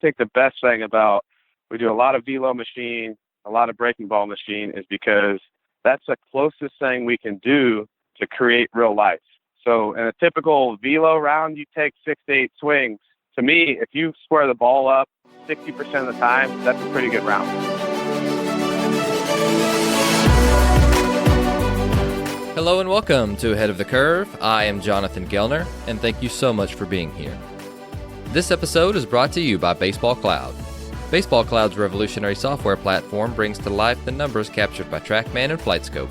think the best thing about, we do a lot of velo machine, a lot of breaking ball machine, is because that's the closest thing we can do to create real life. So in a typical velo round, you take 6 to 8 swings. To me, if you square the ball up 60% of the time, that's a pretty good round. Hello and welcome to Ahead of the Curve. I am Jonathan Gellner, and thank you so much for being here. This episode is brought to you by baseballcloud. baseballcloud's revolutionary software platform brings to life the numbers captured by TrackMan and FlightScope.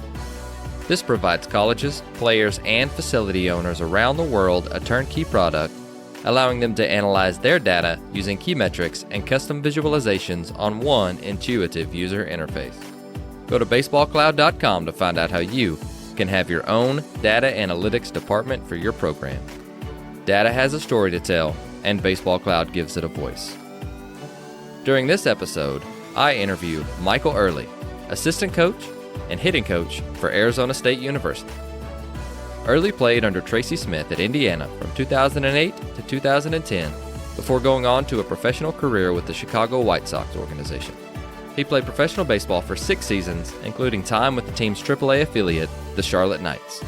This provides colleges, players, and facility owners around the world a turnkey product, allowing them to analyze their data using key metrics and custom visualizations on one intuitive user interface. Go to baseballcloud.com to find out how you can have your own data analytics department for your program. Data has a story to tell, and Baseball Cloud gives it a voice. During this episode, I interview Michael Earley, assistant coach and hitting coach for Arizona State University. Earley played under Tracy Smith at Indiana from 2008 to 2010 before going on to a professional career with the Chicago White Sox organization. He played professional baseball for 6 seasons, including time with the team's AAA affiliate, the Charlotte Knights.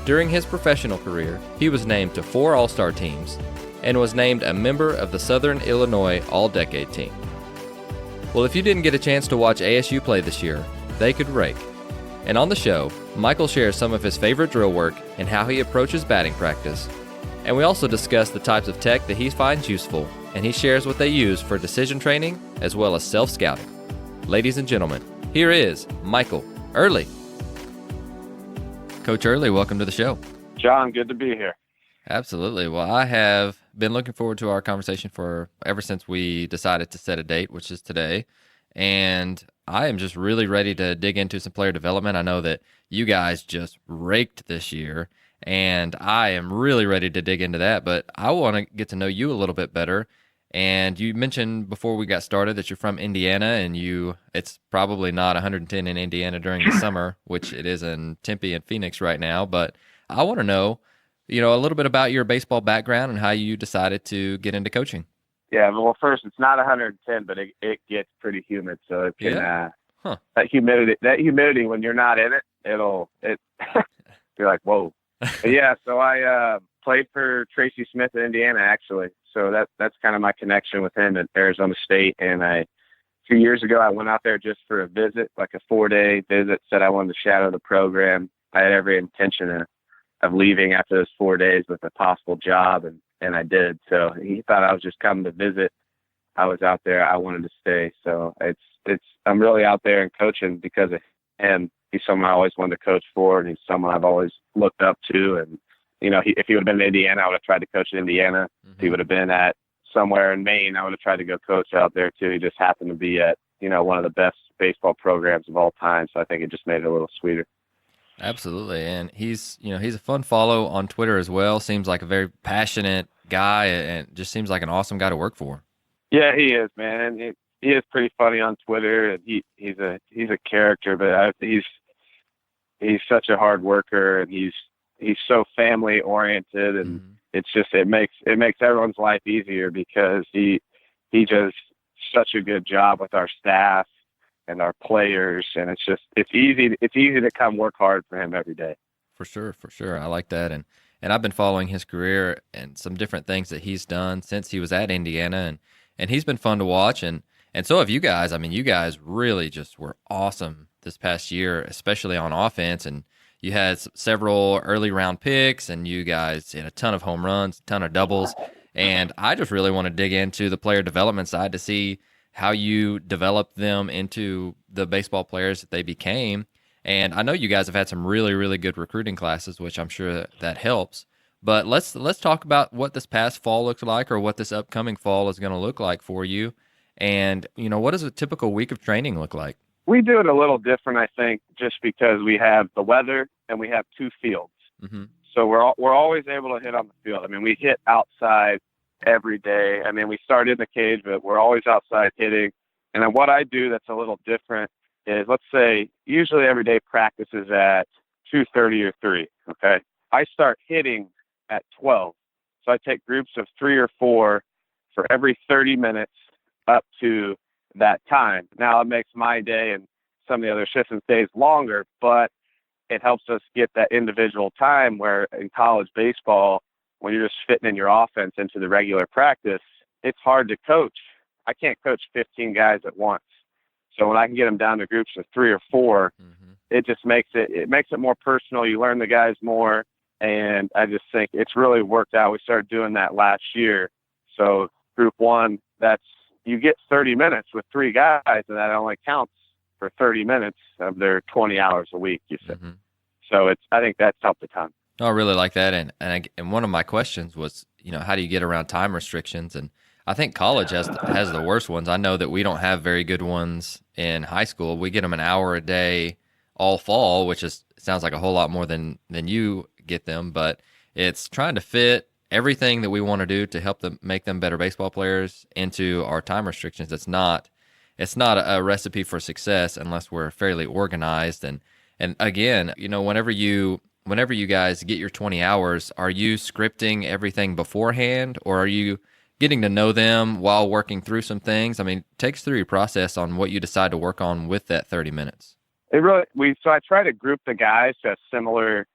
During his professional career, he was named to 4 All-Star teams and was named a member of the Southern Illinois All-Decade team. Well, if you didn't get a chance to watch ASU play this year, they could rake. And on the show, Michael shares some of his favorite drill work and how he approaches batting practice. And we also discuss the types of tech that he finds useful, and he shares what they use for decision training as well as self-scouting. Ladies and gentlemen, here is Michael Earley. Coach Earley, welcome to the show. John, good to be here. Absolutely. Well, I have been looking forward to our conversation ever since we decided to set a date, which is today. And I am just really ready to dig into some player development. I know that you guys just raked this year, and I am really ready to dig into that. But I want to get to know you a little bit better. And you mentioned before we got started that you're from Indiana, and it's probably not 110 in Indiana during the summer, which it is in Tempe and Phoenix right now. But I want to know, a little bit about your baseball background and how you decided to get into coaching. Yeah, well, first, it's not 110, but it gets pretty humid, so it can that humidity when you're not in it, you're like, whoa. But yeah, so I played for Tracy Smith in Indiana, actually. So that's kind of my connection with him at Arizona State. And 2 years ago, I went out there just for a visit, like a 4-day visit, said I wanted to shadow the program. I had every intention of leaving after those 4 days with a possible job, and I did. So he thought I was just coming to visit. I was out there. I wanted to stay. So I'm really out there and coaching because of him. He's someone I always wanted to coach for, and he's someone I've always looked up to. And, if he would have been in Indiana, I would have tried to coach in Indiana. Mm-hmm. If he would have been at somewhere in Maine, I would have tried to go coach out there too. He just happened to be at, one of the best baseball programs of all time. So I think it just made it a little sweeter. Absolutely. And he's a fun follow on Twitter as well. Seems like a very passionate guy and just seems like an awesome guy to work for. Yeah, he is, man. He is pretty funny on Twitter, and he's a character, but he's such a hard worker, and he's so family oriented, and it's just it makes everyone's life easier because he does such a good job with our staff and our players, and it's easy to come work hard for him every day. For sure. I like that, and I've been following his career and some different things that he's done since he was at Indiana, and he's been fun to watch, and so have you guys. I mean, you guys really just were awesome this past year, especially on offense, and you had several early round picks, and you guys hit a ton of home runs, a ton of doubles, and I just really want to dig into the player development side to see how you developed them into the baseball players that they became. And I know you guys have had some really, really good recruiting classes, which I'm sure that helps. But let's talk about what this past fall looks like, or what this upcoming fall is going to look like for you. And, what does a typical week of training look like? We do it a little different, I think, just because we have the weather and we have 2 fields. Mm-hmm. So we're always able to hit on the field. I mean, we hit outside every day. I mean, we start in the cage, but we're always outside hitting. And then what I do that's a little different is, let's say, usually every day practice is at 2:30 or 3, okay? I start hitting at 12. So I take groups of 3 or 4, for every 30 minutes up to that time. Now, it makes my day and some of the other assistants' days longer, but it helps us get that individual time where in college baseball, when you're just fitting in your offense into the regular practice, it's hard to coach. I can't coach 15 guys at once. So when I can get them down to groups of 3 or 4, it just makes it more personal. You learn the guys more. And I just think it's really worked out. We started doing that last year. So group 1, you get 30 minutes with 3 guys, and that only counts for 30 minutes of their 20 hours a week, you said. So I think that's helped a ton. I really like that. And one of my questions was, how do you get around time restrictions? And I think college has the worst ones. I know that we don't have very good ones in high school. We get them an hour a day all fall, which sounds like a whole lot more than you get them, but it's trying to fit everything that we want to do to help them make them better baseball players into our time restrictions. It's not a recipe for success unless we're fairly organized. And again, whenever you guys get your 20 hours, are you scripting everything beforehand, or are you getting to know them while working through some things? I mean, take us through your process on what you decide to work on with that 30 minutes. So I try to group the guys so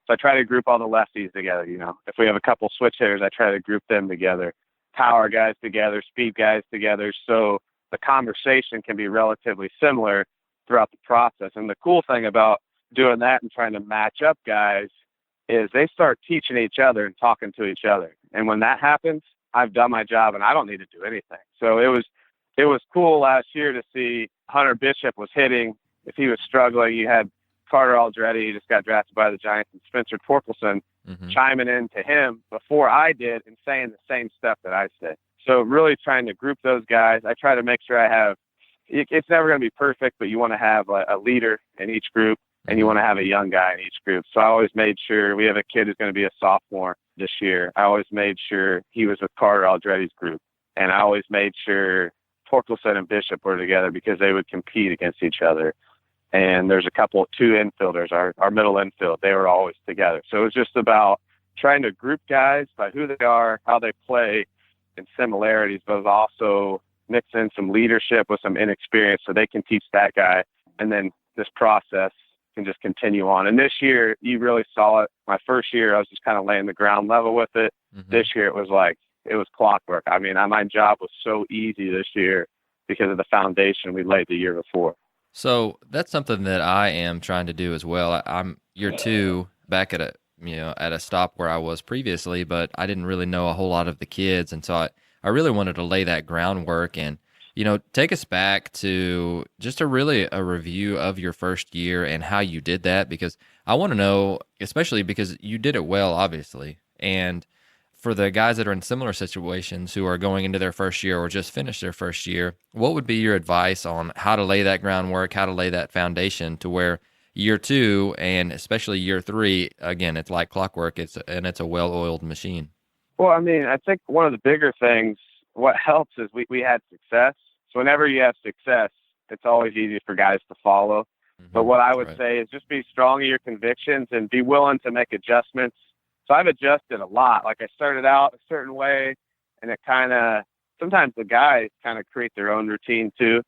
I try to group all the lefties together. If we have a couple switch hitters, I try to group them together, power guys together, speed guys together. So the conversation can be relatively similar throughout the process. And the cool thing about doing that and trying to match up guys is they start teaching each other and talking to each other. And when that happens, I've done my job and I don't need to do anything. So it was cool last year to see Hunter Bishop was hitting. If he was struggling, you had Carter Aldretti, he just got drafted by the Giants, and Spencer Torkelson chiming in to him before I did and saying the same stuff that I said. So really trying to group those guys. I try to make sure it's never going to be perfect, but you want to have a leader in each group, and you want to have a young guy in each group. So I always made sure we have a kid who's going to be a sophomore this year. I always made sure he was with Carter Aldretti's group, and I always made sure Torkelson and Bishop were together because they would compete against each other. And there's two infielders, our middle infield, they were always together. So it was just about trying to group guys by who they are, how they play, and similarities, but also mix in some leadership with some inexperience so they can teach that guy. And then this process can just continue on. And this year, you really saw it. My first year, I was just kind of laying the ground level with it. This year, it was clockwork. I mean, my job was so easy this year because of the foundation we laid the year before. So that's something that I am trying to do as well. I'm year 2 back at a stop where I was previously, but I didn't really know a whole lot of the kids. And so I really wanted to lay that groundwork and, take us back to just a review of your first year and how you did that, because I want to know, especially because you did it well, obviously. And for the guys that are in similar situations who are going into their first year or just finished their first year, what would be your advice on how to lay that groundwork, how to lay that foundation to where year 2 and especially year 3, again, it's like clockwork, it's a well-oiled machine? Well, I mean, I think one of the bigger things, what helps is we had success. So whenever you have success, it's always easy for guys to follow. But what I would say is just be strong in your convictions and be willing to make adjustments. So I've adjusted a lot. Like I started out a certain way, and sometimes the guys kind of create their own routine too.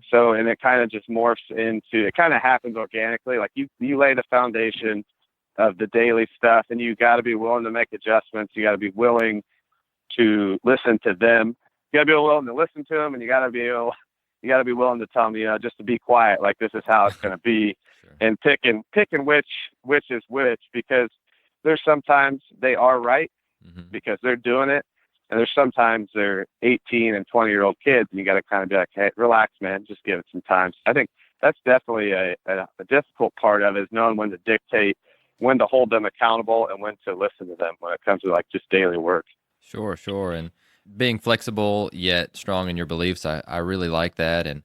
So, and it kind of just morphs into, it kind of happens organically. Like you lay the foundation of the daily stuff, and you got to be willing to make adjustments. You got to be willing to listen to them. You got to be willing to listen to them, and you got to be willing to tell them, just to be quiet. Like this is how it's going to be, and picking which is which, because there's sometimes they are right because they're doing it. And there's sometimes they're 18 and 20-year-old kids, and you got to kind of be like, hey, relax, man, just give it some time. So I think that's definitely a difficult part of it, is knowing when to dictate, when to hold them accountable, and when to listen to them when it comes to like just daily work. Sure. And being flexible yet strong in your beliefs, I really like that. And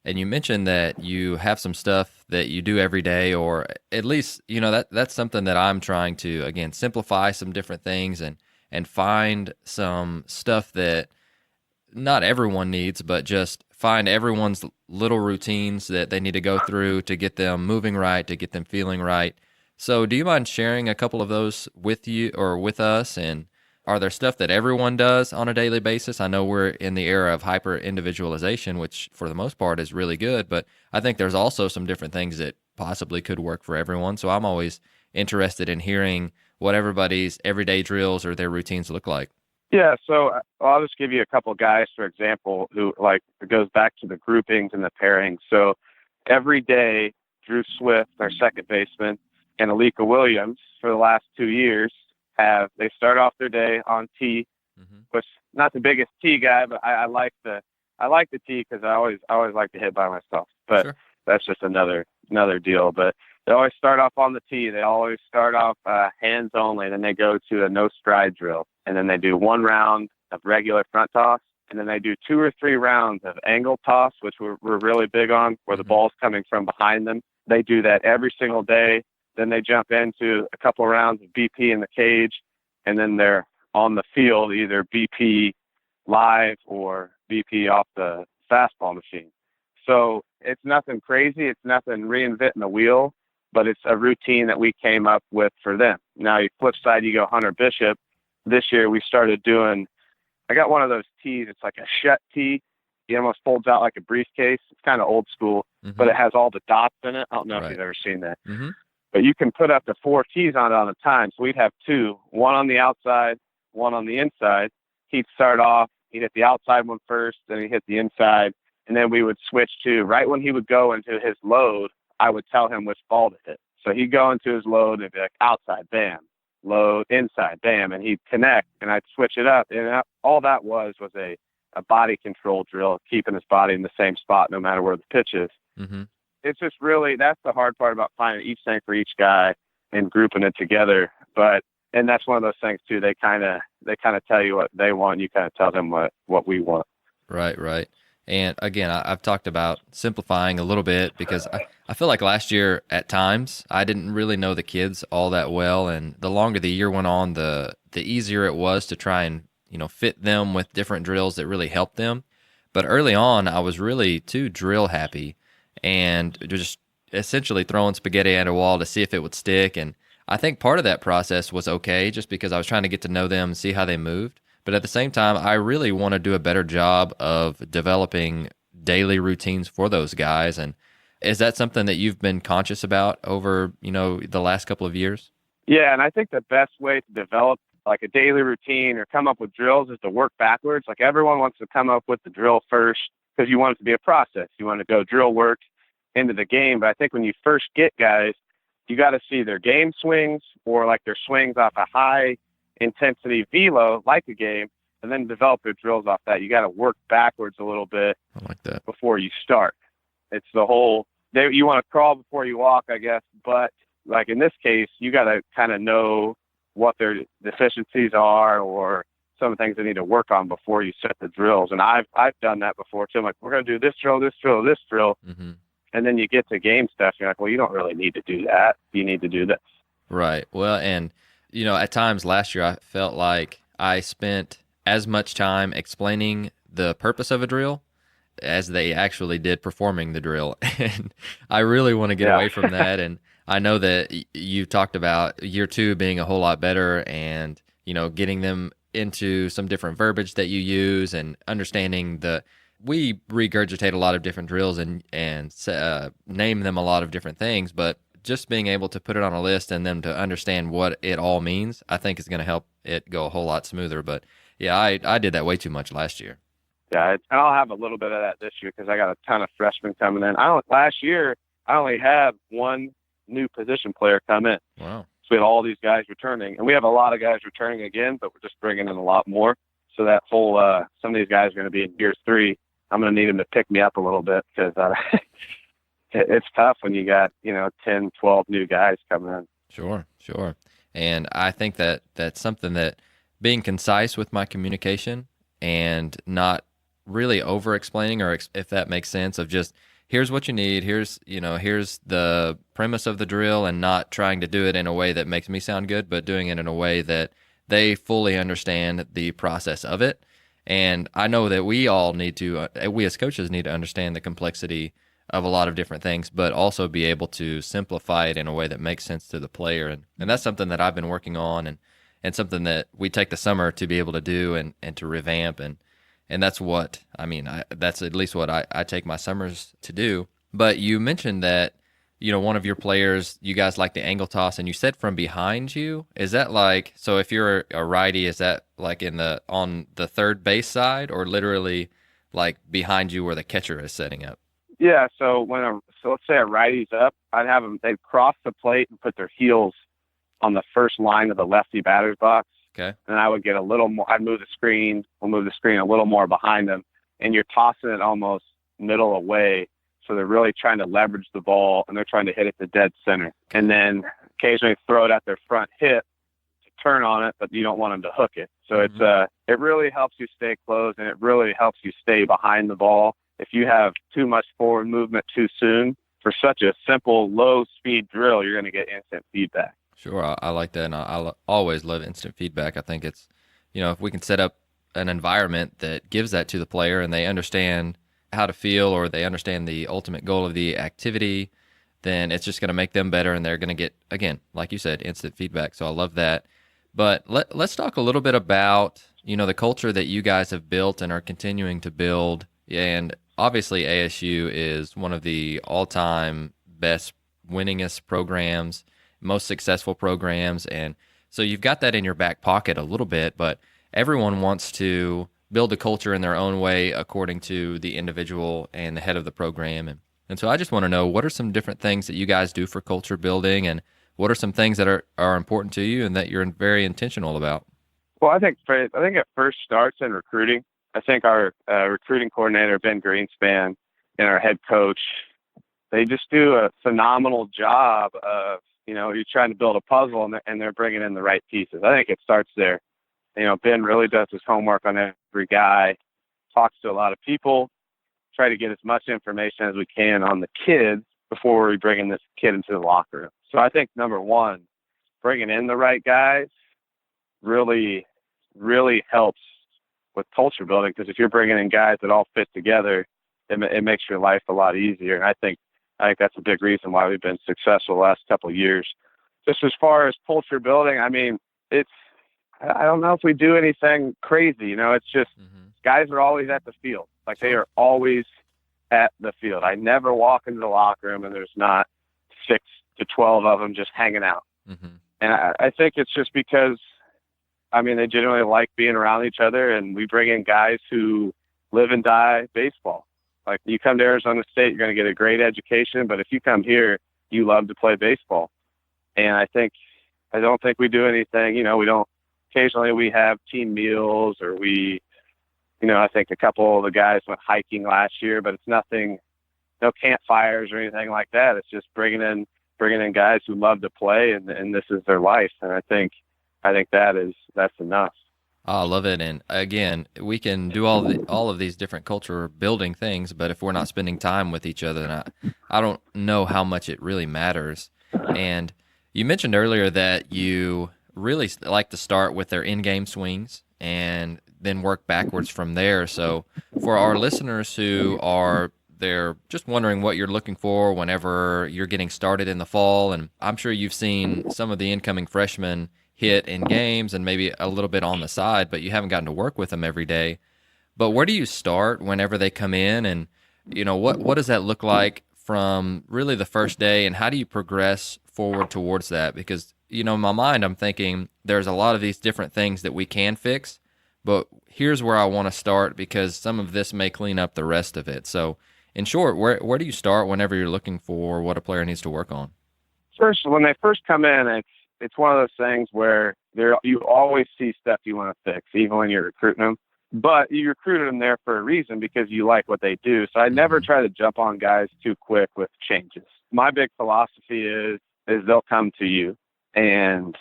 you mentioned that you have some stuff that you do every day, or at least, that's something that I'm trying to, again, simplify some different things and find some stuff that not everyone needs, but just find everyone's little routines that they need to go through to get them moving right, to get them feeling right. So do you mind sharing a couple of those with you or with us? And are there stuff that everyone does on a daily basis? I know we're in the era of hyper individualization, which for the most part is really good, but I think there's also some different things that possibly could work for everyone. So I'm always interested in hearing what everybody's everyday drills or their routines look like. Yeah, so I'll just give you a couple guys, for example, who, like, it goes back to the groupings and the pairings. So every day, Drew Swift, our second baseman, and Alika Williams, for the last 2 years, they start off their day on tee, which not the biggest tee guy, but I like the tee because I always like to hit by myself. But sure, that's just another deal. But they always start off on the tee. They always start off hands only. Then they go to a no stride drill. And then they do 1 round of regular front toss. And then they do 2 or 3 rounds of angle toss, which we're really big on, where the ball's coming from behind them. They do that every single day. Then they jump into a couple of rounds of BP in the cage. And then they're on the field, either BP live or BP off the fastball machine. So it's nothing crazy. It's nothing reinventing the wheel, but it's a routine that we came up with for them. Now, you flip side, you go Hunter Bishop. This year we started doing, I got one of those tees. It's like a Shet tee. It almost folds out like a briefcase. It's kind of old school, but it has all the dots in it. I don't know if you've ever seen that. But you can put up to 4 tees on it on a time. So we'd have 2, one on the outside, one on the inside. He'd start off, he'd hit the outside one first, then he'd hit the inside. And then we would switch to, right when he would go into his load, I would tell him which ball to hit. So he'd go into his load and be like, outside, bam. Load, inside, bam, and he'd connect, and I'd switch it up. And all that was a body control drill, keeping his body in the same spot no matter where the pitch is. It's just really, that's the hard part about finding each thing for each guy and grouping it together. And that's one of those things too. They kind of tell you what they want. You kind of tell them what we want. Right. And again, I've talked about simplifying a little bit because I feel like last year at times I didn't really know the kids all that well. And the longer the year went on, the easier it was to try and, fit them with different drills that really helped them. But early on, I was really too drill happy and just essentially throwing spaghetti at a wall to see if it would stick. And I think part of that process was okay just because I was trying to get to know them and see how they moved. But at the same time, I really want to do a better job of developing daily routines for those guys. And is that something that you've been conscious about over, the last couple of years? Yeah, and I think the best way to develop like a daily routine or come up with drills is to work backwards. Like everyone wants to come up with the drill first because you want it to be a process. You want to go drill work into the game. But I think when you first get guys, you got to see their game swings or like their swings off a high intensity velo like a game, and then develop their drills off that. You got to work backwards a little bit. I like that. Before you start. It's the whole, you want to crawl before you walk, I guess, but like in this case, you got to kind of know what their deficiencies are or some of the things they need to work on before you set the drills. And I've done that before too. I'm like, we're going to do this drill, this drill, this drill. And then you get to game stuff. You're like, well, you don't really need to do that. You need to do this. Right. Well, and at times last year, I felt like I spent as much time explaining the purpose of a drill as they actually did performing the drill. And I really want to get away from that. And I know that you talked about year 2 being a whole lot better and, getting them into some different verbiage that you use and understanding we regurgitate a lot of different drills and name them a lot of different things, but just being able to put it on a list and them to understand what it all means, I think is going to help it go a whole lot smoother. But yeah, I did that way too much last year. Yeah, and I'll have a little bit of that this year because I got a ton of freshmen coming in. Last year, I only had 1 new position player come in. Wow. So we had all these guys returning, and we have a lot of guys returning again, but we're just bringing in a lot more. So that whole, some of these guys are going to be in year 3. I'm going to need them to pick me up a little bit because it's tough when you got, 10, 12 new guys coming in. Sure. And I think that that's something that being concise with my communication and not really over explaining, or if that makes sense, of just here's what you need, here's the premise of the drill, and not trying to do it in a way that makes me sound good, but doing it in a way that they fully understand the process of it. And I know that we as coaches need to understand the complexity of a lot of different things, but also be able to simplify it in a way that makes sense to the player. And that's something that I've been working on. and something that we take the summer to be able to do and to revamp. And that's what, I mean, that's at least what I take my summers to do. But you mentioned that, one of your players, you guys like the angle toss, and you said from behind you. Is that like, so if you're a righty, is that like on the third base side, or literally like behind you where the catcher is setting up? Yeah, so let's say a righty's up, they'd cross the plate and put their heels on the first line of the lefty batter's box. Okay. And I would get a little more, we'll move the screen a little more behind them, and you're tossing it almost middle away. So they're really trying to leverage the ball, and they're trying to hit it to dead center. And then occasionally throw it at their front hip to turn on it, but you don't want them to hook it. So it really helps you stay close, and it really helps you stay behind the ball. If you have too much forward movement too soon for such a simple low-speed drill, you're going to get instant feedback. Sure, I like that, and I always love instant feedback. I think it's, if we can set up an environment that gives that to the player and they understand how to feel, or they understand the ultimate goal of the activity, then it's just going to make them better, and they're going to get, again, like you said, instant feedback. So I love that. But let's talk a little bit about, the culture that you guys have built and are continuing to build. And obviously ASU is one of the all-time best, winningest programs, most successful programs. And so you've got that in your back pocket a little bit, but everyone wants to build a culture in their own way according to the individual and the head of the program. And so I just want to know, what are some different things that you guys do for culture building, and what are some things that are important to you and that you're very intentional about? Well, I think it first starts in recruiting. I think our recruiting coordinator, Ben Greenspan, and our head coach, they just do a phenomenal job of, you're trying to build a puzzle, and they're bringing in the right pieces. I think it starts there. Ben really does his homework on every guy, talks to a lot of people, try to get as much information as we can on the kids before we bring in this kid into the locker room. So I think number one, bringing in the right guys really, really helps with culture building, because if you're bringing in guys that all fit together, it makes your life a lot easier. And I think that's a big reason why we've been successful the last couple of years. Just as far as culture building, I mean, I don't know if we do anything crazy. It's just guys are always at the field. Like, they are always at the field. I never walk into the locker room and there's not 6 to 12 of them just hanging out. Mm-hmm. And I think it's just because, they generally like being around each other, and we bring in guys who live and die baseball. Like, you come to Arizona State, you're going to get a great education, but if you come here, you love to play baseball. And I don't think we do anything, occasionally we have team meals, or I think a couple of the guys went hiking last year, but it's nothing, no campfires or anything like that. It's just bringing in guys who love to play, and this is their life. And I think that's enough. I love it. And again, we can do all of these different culture building things, but if we're not spending time with each other, then I don't know how much it really matters. And you mentioned earlier that you really like to start with their in-game swings and then work backwards from there. So for our listeners who they're just wondering what you're looking for whenever you're getting started in the fall, and I'm sure you've seen some of the incoming freshmen hit in games and maybe a little bit on the side, but you haven't gotten to work with them every day. But where do you start whenever they come in, and what does that look like from really the first day, and how do you progress forward towards that? Because in my mind, I'm thinking there's a lot of these different things that we can fix, but here's where I want to start, because some of this may clean up the rest of it. So in short, where do you start whenever you're looking for what a player needs to work on? First, when they first come in, it's one of those things where you always see stuff you want to fix, even when you're recruiting them. But you recruited them there for a reason, because you like what they do. So I never try to jump on guys too quick with changes. My big philosophy is they'll come to you. And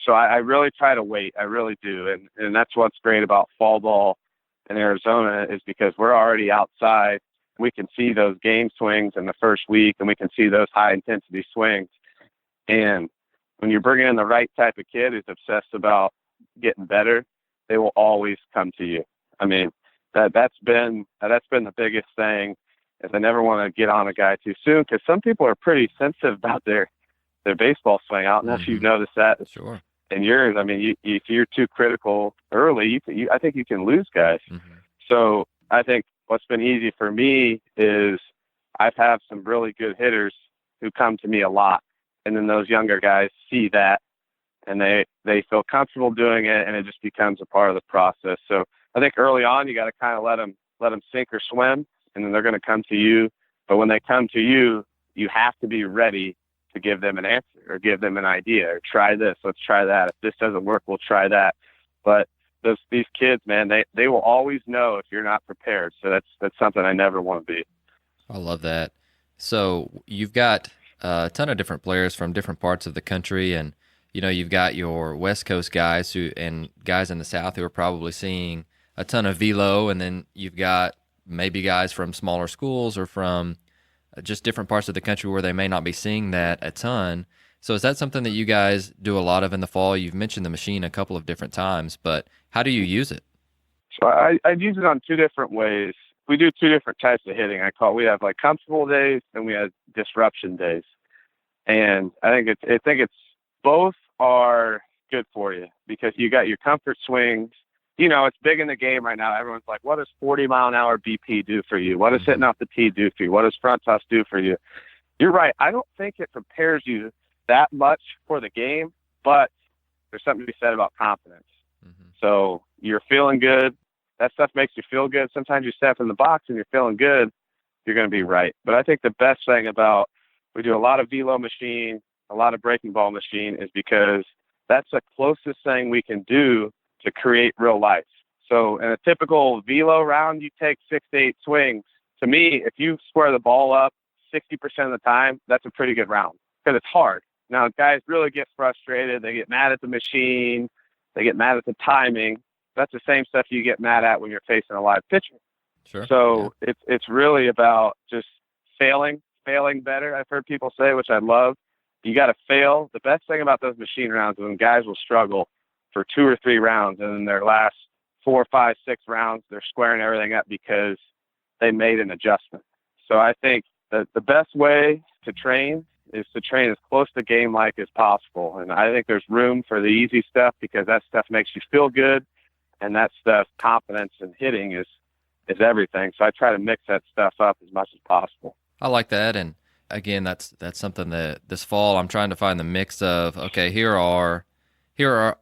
so I really try to wait. I really do. And that's what's great about fall ball in Arizona, is because we're already outside. We can see those game swings in the first week, and we can see those high intensity swings. And when you're bringing in the right type of kid who's obsessed about getting better, they will always come to you. That's been the biggest thing, is I never want to get on a guy too soon, because some people are pretty sensitive about their baseball swing. I don't know if you've noticed that. Sure. in yours, I mean, if you're too critical early, I think you can lose guys. Mm-hmm. So I think what's been easy for me is I've had some really good hitters who come to me a lot. And then those younger guys see that and they feel comfortable doing it, and it just becomes a part of the process. So I think early on, you got to kind of let them sink or swim, and then they're going to come to you. But when they come to you, you have to be ready to give them an answer or give them an idea or try this, let's try that. If this doesn't work, we'll try that. But these kids, man, they will always know if you're not prepared. So that's something I never want to be. I love that. So you've got a ton of different players from different parts of the country, and you've got your West Coast guys and guys in the South who are probably seeing a ton of velo, and then you've got maybe guys from smaller schools or from just different parts of the country where they may not be seeing that a ton. So is that something that you guys do a lot of in the fall? You've mentioned the machine a couple of different times, but how do you use it? So I use it on two different ways. We do two different types of hitting. We have like comfortable days and we have disruption days. And I think it's both are good for you because you got your comfort swings. It's big in the game right now. Everyone's like, what does 40-mile-an-hour BP do for you? What does hitting off the tee do for you? What does front toss do for you? You're right. I don't think it prepares you that much for the game, but there's something to be said about confidence. Mm-hmm. So you're feeling good. That stuff makes you feel good. Sometimes you step in the box and you're feeling good. You're going to be right. But I think the best thing about, we do a lot of velo machine, a lot of breaking ball machine, is because that's the closest thing we can do to create real life. So in a typical velo round, you take 6 to 8 swings. To me, if you square the ball up 60% of the time, that's a pretty good round because it's hard. Now, guys really get frustrated. They get mad at the machine. They get mad at the timing. That's the same stuff you get mad at when you're facing a live pitcher. Sure. So yeah. It's really about just failing better. I've heard people say, which I love, you got to fail. The best thing about those machine rounds is when guys will struggle for 2 or 3 rounds, and in their last 4, 5, 6 rounds, they're squaring everything up because they made an adjustment. So I think that the best way to train is to train as close to game-like as possible. And I think there's room for the easy stuff because that stuff makes you feel good, and that stuff, confidence and hitting is everything. So I try to mix that stuff up as much as possible. I like that. And again, that's something that this fall I'm trying to find the mix of, okay, here are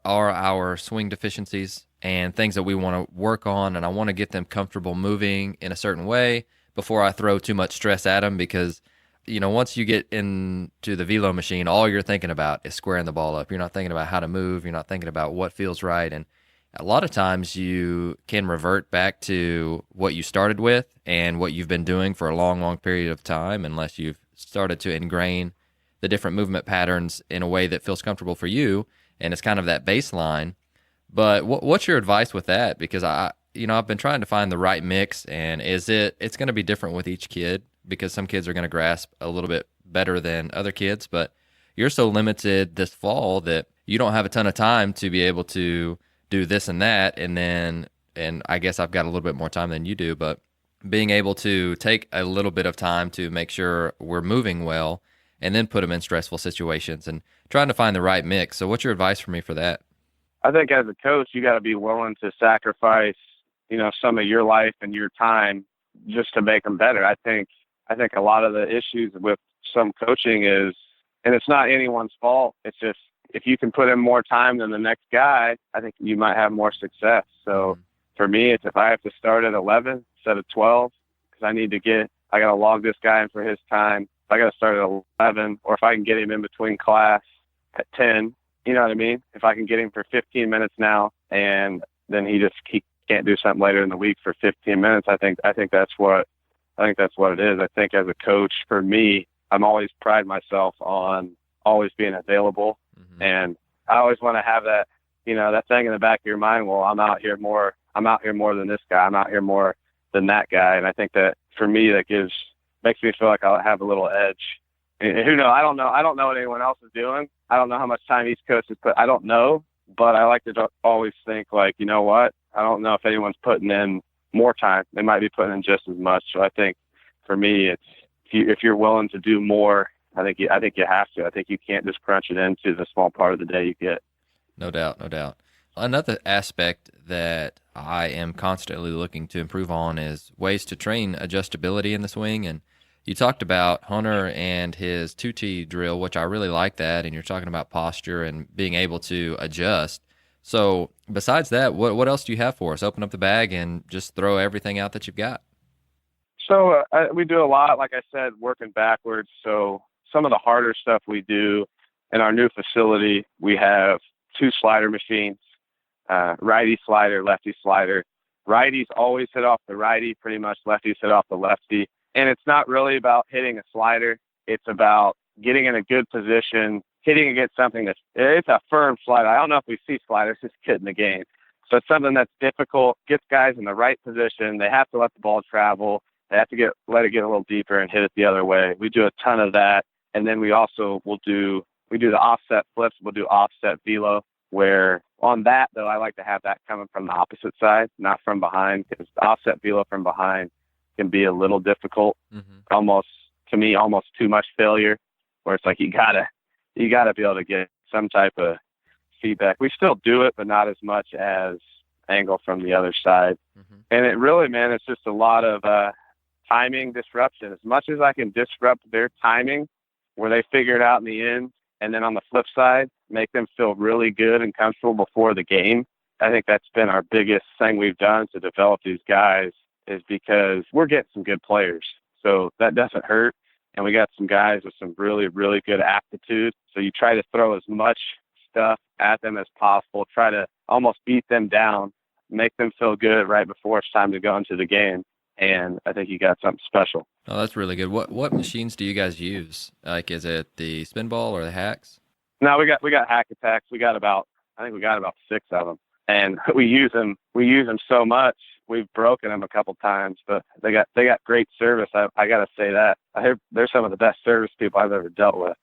our swing deficiencies and things that we want to work on, and I want to get them comfortable moving in a certain way before I throw too much stress at them because, once you get into the velo machine, all you're thinking about is squaring the ball up. You're not thinking about how to move. You're not thinking about what feels right. And a lot of times you can revert back to what you started with and what you've been doing for a long, long period of time unless you've started to ingrain the different movement patterns in a way that feels comfortable for you. And it's kind of that baseline. But what's your advice with that? Because I've been trying to find the right mix, and it's going to be different with each kid because some kids are going to grasp a little bit better than other kids. But you're so limited this fall that you don't have a ton of time to be able to do this and that. And I guess I've got a little bit more time than you do, but being able to take a little bit of time to make sure we're moving well and then put them in stressful situations and trying to find the right mix. So what's your advice for me for that? I think as a coach, you got to be willing to sacrifice, some of your life and your time just to make them better. I think a lot of the issues with some coaching is, and it's not anyone's fault. It's just, if you can put in more time than the next guy, I think you might have more success. So for me, it's if I have to start at 11 instead of 12, because I got to log this guy in for his time. If I got to start at 11, or if I can get him in between class at 10, you know what I mean? If I can get him for 15 minutes now, and then he can't do something later in the week for 15 minutes, I think that's what it is. I think as a coach, for me, I'm always pride myself on always being available. Mm-hmm. And I always want to have that, that thing in the back of your mind. Well, I'm out here more than this guy. I'm out here more than that guy. And I think that for me, that makes me feel like I'll have a little edge. And who knows? I don't know what anyone else is doing. I don't know how much time each coach has put. I don't know, but I like to always think like, you know what? I don't know if anyone's putting in more time. They might be putting in just as much. So I think for me, it's if you're willing to do more, I think you have to. I think you can't just crunch it into the small part of the day you get. No doubt, no doubt. Another aspect that I am constantly looking to improve on is ways to train adjustability in the swing. And you talked about Hunter and his 2T drill, which I really like that. And you're talking about posture and being able to adjust. So besides that, what else do you have for us? Open up the bag and just throw everything out that you've got. So we do a lot, like I said, working backwards. So some of the harder stuff we do in our new facility, we have 2 slider machines. Righty slider, lefty slider. Righties always hit off the righty, pretty much lefties hit off the lefty. And it's not really about hitting a slider. It's about getting in a good position, hitting against something it's a firm slider. I don't know if we see sliders this kid in the game. So it's something that's difficult, gets guys in the right position. They have to let the ball travel. They have to let it get a little deeper and hit it the other way. We do a ton of that. And then we also we do the offset flips. We'll do offset velo, where on that, though, I like to have that coming from the opposite side, not from behind, because the offset velo from behind can be a little difficult, almost too much failure, where it's like you gotta be able to get some type of feedback. We still do it, but not as much as angle from the other side. And it really, man, it's just a lot of timing disruption. As much as I can disrupt their timing, where they figure it out in the end, and then on the flip side, make them feel really good and comfortable before the game. I think that's been our biggest thing we've done to develop these guys, is because we're getting some good players. So that doesn't hurt. And we got some guys with some really, really good aptitude. So you try to throw as much stuff at them as possible, try to almost beat them down, make them feel good right before it's time to go into the game. And I think you got something special. Oh, that's really good. What machines do you guys use? Like, is it the spin ball or the hacks? No, we got hack attacks. I think we got about 6 of them, and we use them so much. We've broken them a couple times, but they got great service. I got to say that they're some of the best service people I've ever dealt with.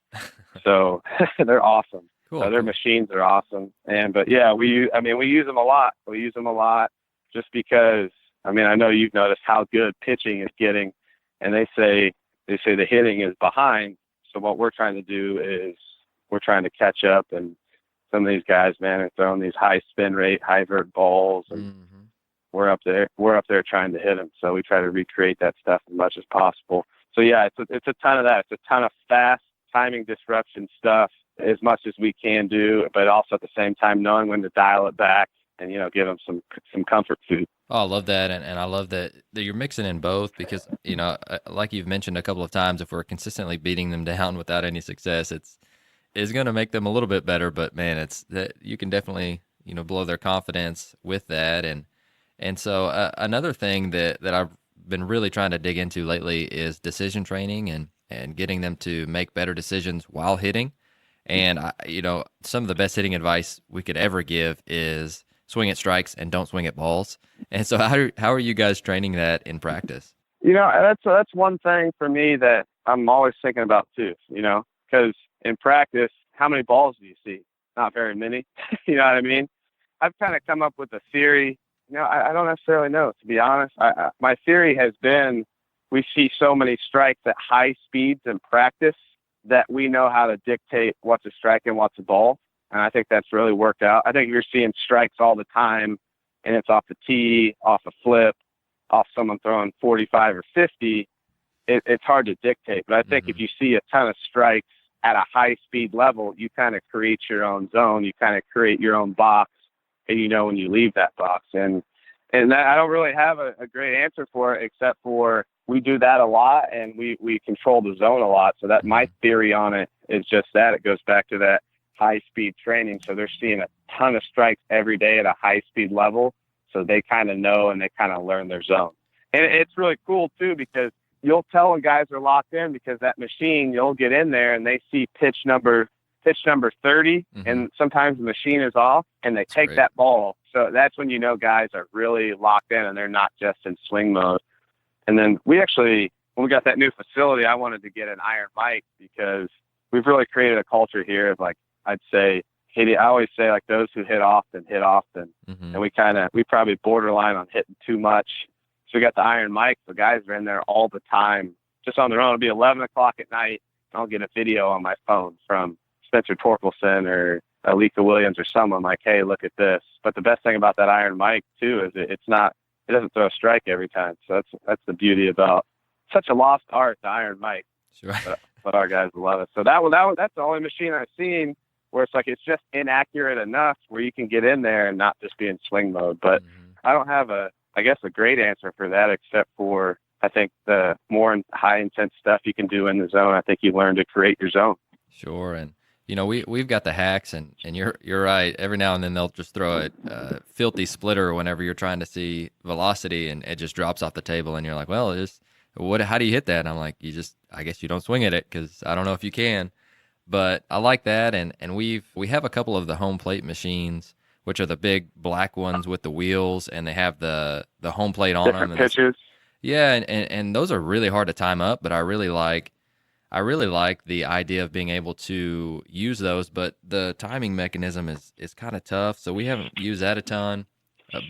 So they're awesome. Cool. Their machines are awesome. But yeah, we use them a lot. We use them a lot just because, I know you've noticed how good pitching is getting, and they say the hitting is behind. So what we're trying to do is we're trying to catch up, and some of these guys, man, are throwing these high spin rate, high vert balls, and we're up there trying to hit them. So we try to recreate that stuff as much as possible. So yeah, it's a ton of that. It's a ton of fast timing disruption stuff, as much as we can do, but also at the same time knowing when to dial it back and, give them some comfort food. Oh, I love that. And I love that you're mixing in both, because, like you've mentioned a couple of times, if we're consistently beating them down without any success, it's going to make them a little bit better. But man, it's that you can definitely, blow their confidence with that. And so another thing that I've been really trying to dig into lately is decision training and getting them to make better decisions while hitting. And some of the best hitting advice we could ever give is swing at strikes and don't swing at balls. And so how are you guys training that in practice? That's one thing for me that I'm always thinking about too, because in practice, how many balls do you see? Not very many. You know what I mean? I've kind of come up with a theory. I don't necessarily know, to be honest. My theory has been we see so many strikes at high speeds in practice that we know how to dictate what's a strike and what's a ball. And I think that's really worked out. I think you're seeing strikes all the time, and it's off the tee, off a flip, off someone throwing 45 or 50. It's hard to dictate. But I think if you see a ton of strikes at a high speed level, you kind of create your own zone. You kind of create your own box, and when you leave that box. And that, I don't really have a great answer for it, except for we do that a lot, and we control the zone a lot. So that my theory on it is just that. It goes back to that high-speed training. So they're seeing a ton of strikes every day at a high-speed level, so they kind of know and they kind of learn their zone. And it's really cool, too, because you'll tell when guys are locked in, because that machine, you'll get in there and they see pitch number 30, and sometimes the machine is off, and they take that ball. So that's when guys are really locked in and they're not just in swing mode. And then when we got that new facility, I wanted to get an iron mic, because we've really created a culture here of, like, I'd say, I always say, like, those who hit often. And we probably borderline on hitting too much. So we got the iron mic. The guys are in there all the time, just on their own. It'll be 11 o'clock at night. I'll get a video on my phone from Spencer Torkelson or Alika Williams or someone like, hey, look at this. But the best thing about that iron mic too is it doesn't throw a strike every time. So that's the beauty about such a lost art, the iron mic. Sure. But our guys love it. So that's the only machine I've seen where it's like it's just inaccurate enough where you can get in there and not just be in swing mode. But I don't have a great answer for that, except for I think the more high intense stuff you can do in the zone. I think you learn to create your zone. Sure. And we've got the hacks, and you're right. Every now and then they'll just throw a filthy splitter whenever you're trying to see velocity, and it just drops off the table, and you're like, well, how do you hit that? And I'm like, I guess you don't swing at it, because I don't know if you can. But I like that, and we have a couple of the home plate machines, which are the big black ones with the wheels, and they have the home plate on different them. Pitches. Yeah, and those are really hard to time up, but I really like the idea of being able to use those, but the timing mechanism is kind of tough, so we haven't used that a ton.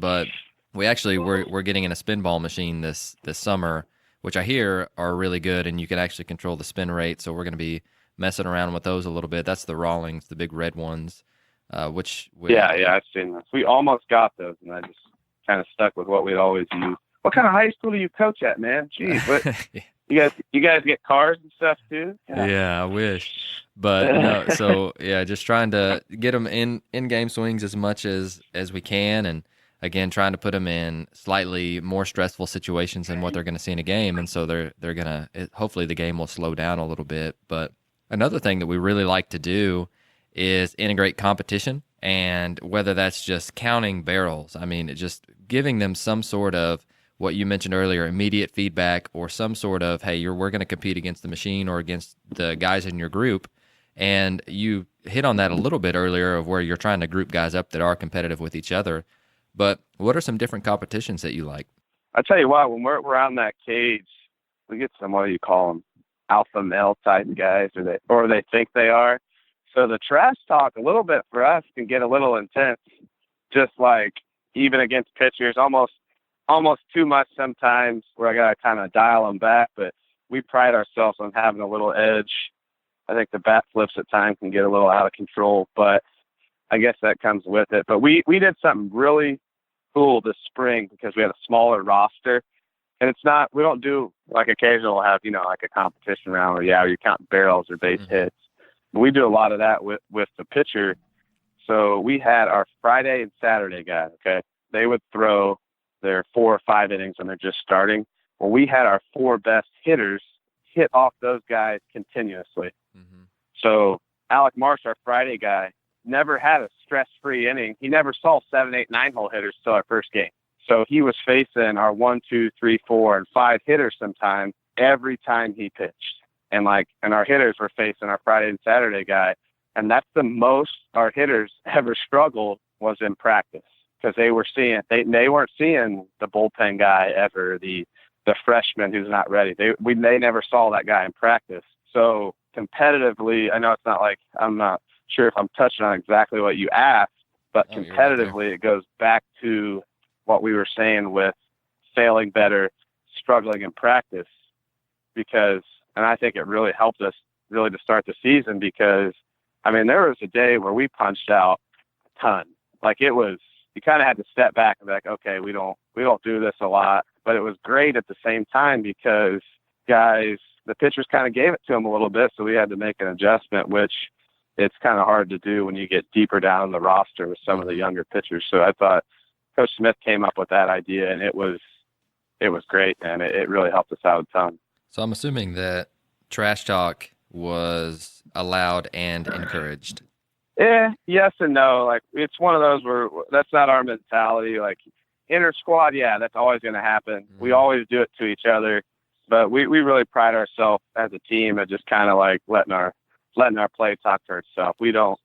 But we're getting in a spin ball machine this summer, which I hear are really good, and you can actually control the spin rate. So we're going to be messing around with those a little bit. That's the Rawlings, the big red ones. I've seen those. We almost got those, and I just kind of stuck with what we'd always use. What kind of high school do you coach at, man? Jeez, what? You guys get cars and stuff too? Yeah, I wish. But no, so yeah, just trying to get them in game swings as much as we can, and again, trying to put them in slightly more stressful situations than what they're going to see in a game, and so they're going to hopefully the game will slow down a little bit. But another thing that we really like to do is integrate competition, and whether that's just counting barrels, I mean, just giving them some sort of what you mentioned earlier, immediate feedback, or some sort of, hey, we're going to compete against the machine or against the guys in your group. And you hit on that a little bit earlier of where you're trying to group guys up that are competitive with each other. But what are some different competitions that you like? I tell you what, when we're around that cage, we get some, what do you call them, alpha male type guys, or they think they are. So the trash talk a little bit for us can get a little intense, just like even against pitchers, almost too much sometimes, where I got to kind of dial them back. But we pride ourselves on having a little edge. I think the bat flips at times can get a little out of control, but I guess that comes with it. But we did something really cool this spring because we had a smaller roster, and we don't do like occasional have, like a competition round where, you're counting barrels or base hits. But we do a lot of that with the pitcher. So we had our Friday and Saturday guys, okay? They would throw their 4 or 5 innings when they're just starting. Well, we had our 4 best hitters hit off those guys continuously. Mm-hmm. So Alec Marsh, our Friday guy, never had a stress-free inning. He never saw 7, 8, 9-hole hitters till our first game. So he was facing our 1, 2, 3, 4, and 5 hitters sometimes every time he pitched. And our hitters were facing our Friday and Saturday guy. And that's the most our hitters ever struggled was in practice, because they weren't seeing the bullpen guy ever, the freshman who's not ready. They never saw that guy in practice. So competitively, I know it's not like, I'm not sure if I'm touching on exactly what you asked, but competitively right, it goes back to what we were saying with failing better, struggling in practice, and I think it really helped us really to start the season, because there was a day where we punched out a ton. You kind of had to step back and be like, okay, we don't do this a lot, but it was great at the same time because the pitchers kind of gave it to them a little bit. So we had to make an adjustment, which it's kind of hard to do when you get deeper down the roster with some of the younger pitchers. So I thought Coach Smith came up with that idea, and it was great, and it really helped us out a ton. So I'm assuming that trash talk was allowed and encouraged. Yes and no. It's one of those where that's not our mentality. Inter squad, that's always going to happen. Mm-hmm. We always do it to each other, but we really pride ourselves as a team at just kind of letting our play talk for itself. We don't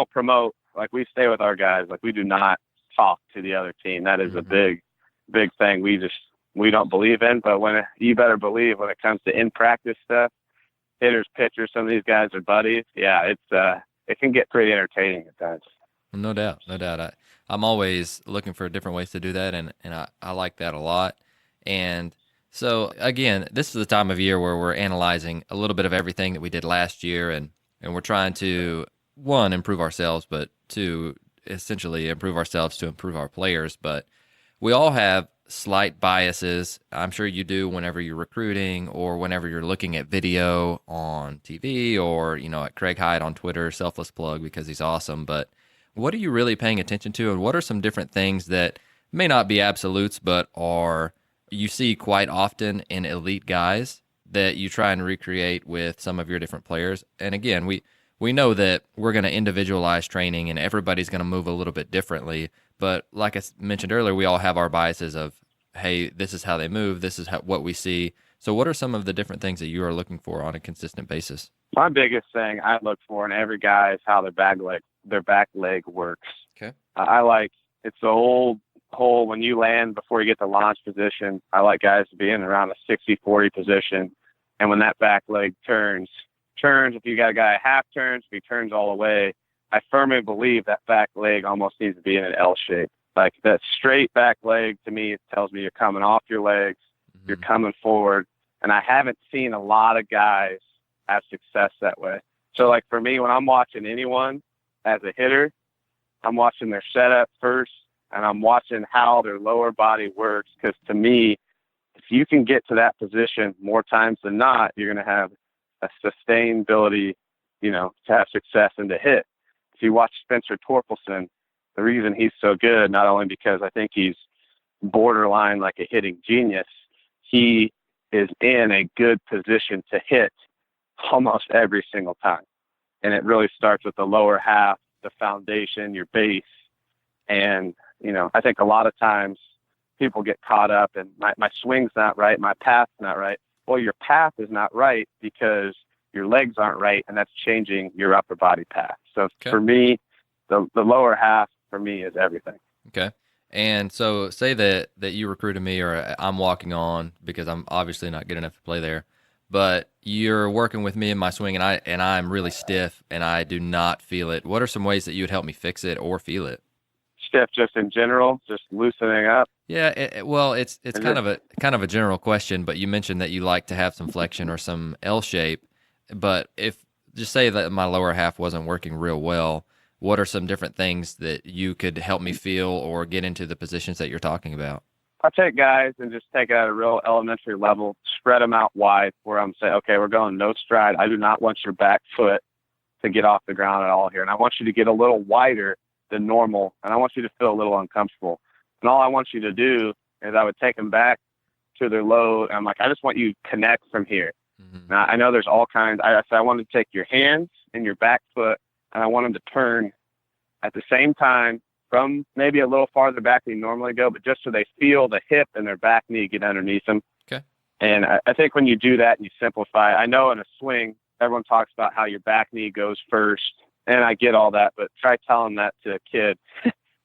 promote. We stay with our guys. We do not talk to the other team. That is mm-hmm. a big thing. We don't believe in. But you better believe when it comes to in practice stuff, hitters, pitchers, some of these guys are buddies. Yeah, it can get pretty entertaining at times. No doubt. I'm always looking for different ways to do that, and I like that a lot. And so, again, this is the time of year where we're analyzing a little bit of everything that we did last year, and we're trying to, one, improve ourselves, but to essentially improve ourselves to improve our players, but we all have slight biases. I'm sure you do whenever you're recruiting or whenever you're looking at video on TV or, at Craig Hyde on Twitter, selfless plug because he's awesome. But what are you really paying attention to, and what are some different things that may not be absolutes, but are you see quite often in elite guys that you try and recreate with some of your different players? And again, we know that we're going to individualize training and everybody's going to move a little bit differently. But like I mentioned earlier, we all have our biases of, hey, this is how they move. This is what we see. So what are some of the different things that you are looking for on a consistent basis? My biggest thing I look for in every guy is how their back leg works. Okay. It's the old whole, when you land before you get to launch position, I like guys to be in around a 60-40 position. And when that back leg turns, if you got a guy half turns, if he turns all the way, I firmly believe that back leg almost needs to be in an L shape. Like that straight back leg, to me, it tells me you're coming off your legs, you're coming forward. And I haven't seen a lot of guys have success that way. So like for me, when I'm watching anyone as a hitter, I'm watching their setup first, and I'm watching how their lower body works. Because to me, if you can get to that position more times than not, you're going to have a sustainability, to have success and to hit. If you watch Spencer Torkelson, the reason he's so good, not only because I think he's borderline like a hitting genius, he is in a good position to hit almost every single time. And it really starts with the lower half, the foundation, your base. And, I think a lot of times people get caught up and my swing's not right, my path's not right. Well, your path is not right because your legs aren't right, and that's changing your upper body path. So For me, the lower half for me is everything. Okay. And so say that you recruited me, or I'm walking on because I'm obviously not good enough to play there, but you're working with me in my swing and I'm really stiff and I do not feel it. What are some ways that you would help me fix it or feel it? Stiff just in general, just loosening up. Yeah, it's kind of a general question, but you mentioned that you like to have some flexion or some L shape. But if just say that my lower half wasn't working real well, what are some different things that you could help me feel or get into the positions that you're talking about? I take guys and just take it at a real elementary level, spread them out wide where I'm saying, okay, we're going no stride. I do not want your back foot to get off the ground at all here. And I want you to get a little wider than normal. And I want you to feel a little uncomfortable. And all I want you to do is I would take them back to their load. And I'm like, I just want you to connect from here. Mm-hmm. Now, I know there's all kinds. I want to take your hands and your back foot, and I want them to turn at the same time from maybe a little farther back than you normally go, but just so they feel the hip and their back knee get underneath them. Okay. And I think when you do that and you simplify, I know in a swing, everyone talks about how your back knee goes first, and I get all that, but try telling that to a kid,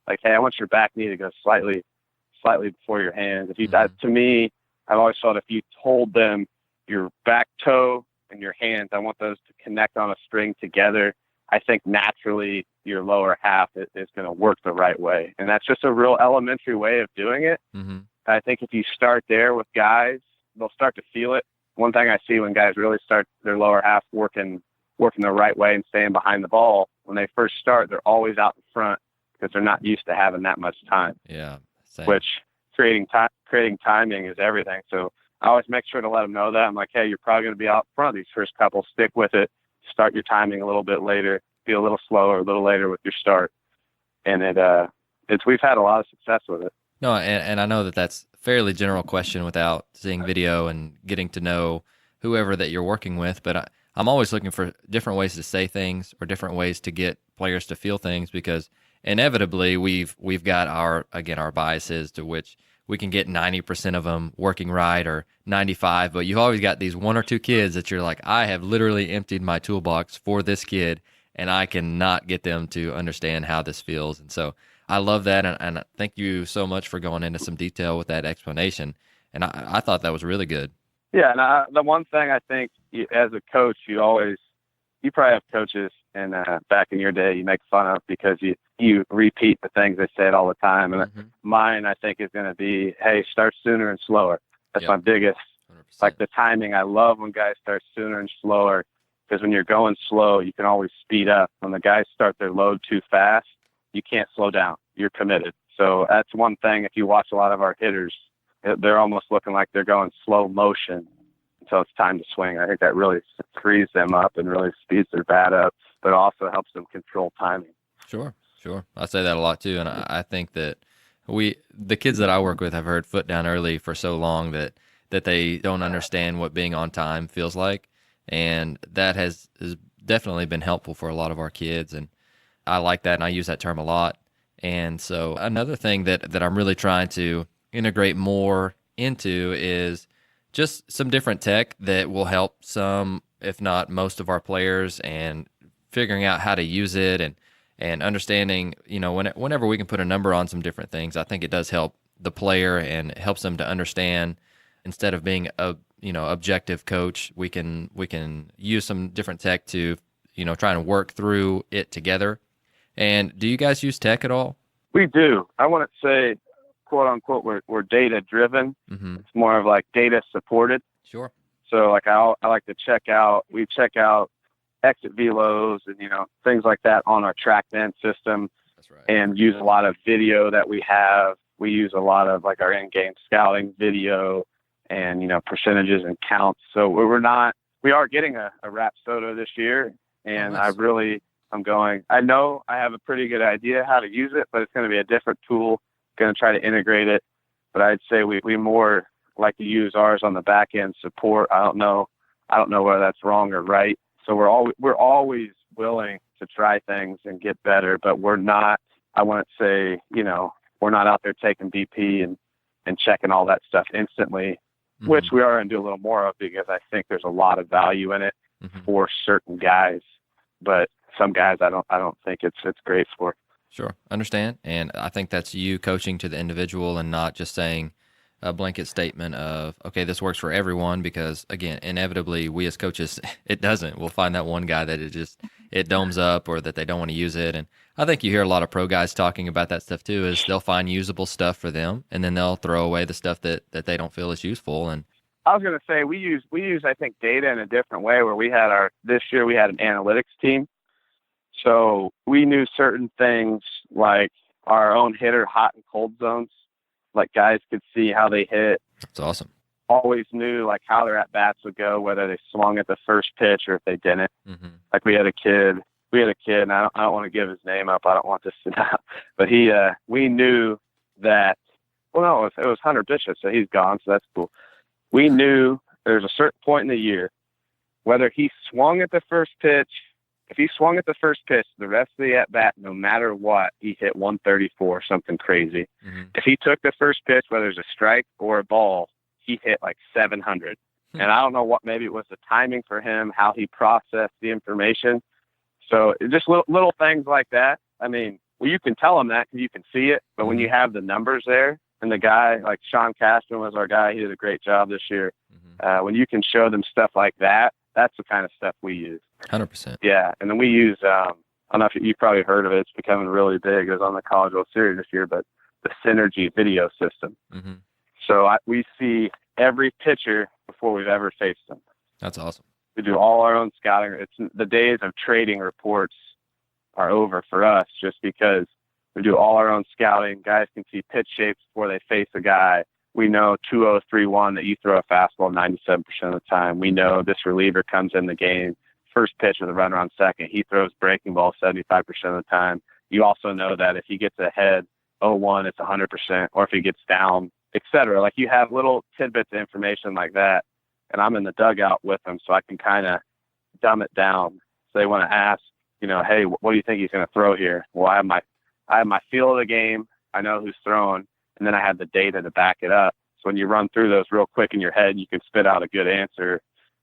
like, hey, I want your back knee to go slightly before your hands. If you, that, to me, I've always thought if you told them your back toe and your hands, I want those to connect on a string together, I think naturally your lower half is going to work the right way. And that's just a real elementary way of doing it. Mm-hmm. I think if you start there with guys, they'll start to feel it. One thing I see when guys really start their lower half working the right way and staying behind the ball, when they first start, they're always out in front because they're not used to having that much time. Yeah. Same. Which creating timing is everything. So I always make sure to let them know that. I'm like, hey, you're probably going to be out front these first couple. Stick with it. Start your timing a little bit later. Be a little slower, a little later with your start. And we've had a lot of success with it. No, and I know that that's a fairly general question without seeing video and getting to know whoever that you're working with. But I'm always looking for different ways to say things or different ways to get players to feel things, because inevitably we've got our biases to which we can get 90% of them working right or 95, but you've always got these one or two kids that you're like, I have literally emptied my toolbox for this kid and I cannot get them to understand how this feels. And so I love that, and thank you so much for going into some detail with that explanation. And I thought that was really good. Yeah, and the one thing I think as a coach, you probably have coaches and back in your day you make fun of because you repeat the things they said all the time. And mine, I think, is going to be, hey, start sooner and slower. That's my biggest. 100%. Like the timing. I love when guys start sooner and slower, because when you're going slow, you can always speed up. When the guys start their load too fast, you can't slow down. You're committed. So that's one thing. If you watch a lot of our hitters, they're almost looking like they're going slow motion until it's time to swing. I think that really frees them up and really speeds their bat up, but also helps them control timing. Sure. I say that a lot too, and I think that the kids that I work with have heard foot down early for so long that they don't understand what being on time feels like, and that has definitely been helpful for a lot of our kids, and I like that, and I use that term a lot. And so another thing that I'm really trying to integrate more into is just some different tech that will help some, if not most, of our players, and figuring out how to use it and understanding, whenever we can put a number on some different things, I think it does help the player and it helps them to understand. Instead of being a objective coach, we can use some different tech to try and work through it together. And do you guys use tech at all? We do. I wouldn't say, quote unquote, we're data driven. Mm-hmm. It's more of like data supported. Sure. So like I like to check out exit velos and things like that on our TrackMan system. That's right. And use a lot of video that we have. We use a lot of like our in-game scouting video and percentages and counts. So we are getting a Rapsodo this year, and nice. I know I have a pretty good idea how to use it, but it's going to be a different tool. Going to try to integrate it, but I'd say we more like to use ours on the back end support. I don't know whether that's wrong or right. So we're always willing to try things and get better, but we're not. I wouldn't say we're not out there taking BP and checking all that stuff instantly, mm-hmm. which we are going to do a little more of because I think there's a lot of value in it mm-hmm. for certain guys, but some guys I don't think it's great for. Sure. Understand. And I think that's you coaching to the individual and not just saying a blanket statement of, okay, this works for everyone, because again, inevitably we as coaches, it doesn't. We'll find that one guy that it domes up or that they don't want to use it. And I think you hear a lot of pro guys talking about that stuff too, is they'll find usable stuff for them and then they'll throw away the stuff that they don't feel is useful. And I was going to say, we use, I think, data in a different way, where this year we had an analytics team. So we knew certain things like our own hitter hot and cold zones, like guys could see how they hit. That's awesome. Always knew like how their at-bats would go, whether they swung at the first pitch or if they didn't. Mm-hmm. Like we had a kid, and I don't want to give his name up. I don't want this to out. But we knew that, it was Hunter Bishop, so he's gone, so that's cool. We knew there's a certain point in the year, whether he swung at the first pitch, if he swung at the first pitch, the rest of the at-bat, no matter what, he hit 134, something crazy. Mm-hmm. If he took the first pitch, whether it's a strike or a ball, he hit like 700. Mm-hmm. And I don't know maybe it was the timing for him, how he processed the information. So just little things like that. I mean, you can tell him that because you can see it, but when you have the numbers there, and the guy, like Sean Castro was our guy, he did a great job this year. Mm-hmm. When you can show them stuff like that, that's the kind of stuff we use. 100%. Yeah, and then we use, I don't know if you've probably heard of it. It's becoming really big. It was on the College World Series this year, but the Synergy video system. Mm-hmm. So we see every pitcher before we've ever faced them. That's awesome. We do all our own scouting. The days of trading reports are over for us, just because we do all our own scouting. Guys can see pitch shapes before they face a guy. We know 2-0-3-1 that you throw a fastball 97% of the time. We know this reliever comes in the game, first pitch with a runner on second, he throws breaking ball 75% of the time. You also know that if he gets ahead 0-1, it's 100%, or if he gets down, etc. Like you have little tidbits of information like that, and I'm in the dugout with them, so I can kind of dumb it down. So they want to ask, hey, what do you think he's going to throw here? Well, I have my feel of the game. I know who's throwing. And then I have the data to back it up. So when you run through those real quick in your head, you can spit out a good answer.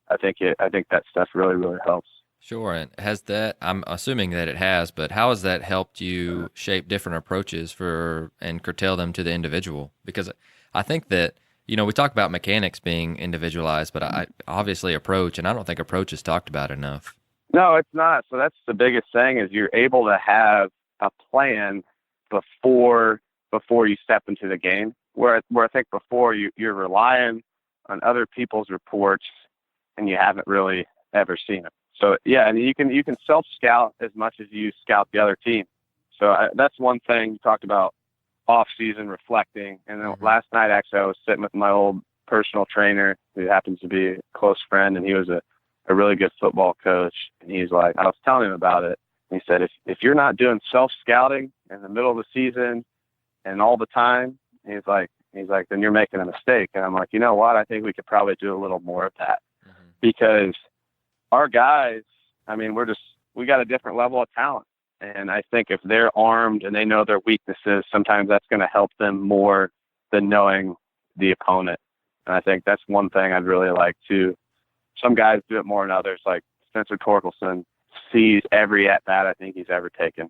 I think that stuff really, really helps. Sure. And has that, I'm assuming that it has, but how has that helped you shape different approaches and curtail them to the individual? Because I think that, we talk about mechanics being individualized, but I obviously approach, and I don't think approach is talked about enough. No, it's not. So that's the biggest thing, is you're able to have a plan before you step into the game, where I think before you're relying on other people's reports and you haven't really ever seen them. So yeah, and you can self-scout as much as you scout the other team. So that's one thing. You talked about off-season reflecting. And then last night, actually, I was sitting with my old personal trainer who happens to be a close friend, and he was a really good football coach. And he's like, I was telling him about it. And he said, if you're not doing self-scouting in the middle of the season and all the time, he's like, then you're making a mistake. And I'm like, you know what? I think we could probably do a little more of that because our guys, I mean, we got a different level of talent. And I think if they're armed and they know their weaknesses, sometimes that's going to help them more than knowing the opponent. And I think that's one thing I'd really like to. Some guys do it more than others. Like Spencer Torkelson sees every at-bat I think he's ever taken.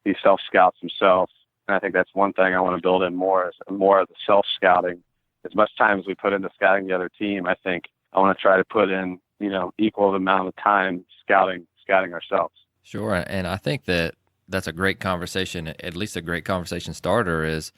He self-scouts himself. And I think that's one thing I want to build in more is more of the self-scouting. As much time as we put into scouting the other team, I think I want to try to put in, equal amount of time scouting ourselves. Sure. And I think that's a great conversation, at least a great conversation starter is,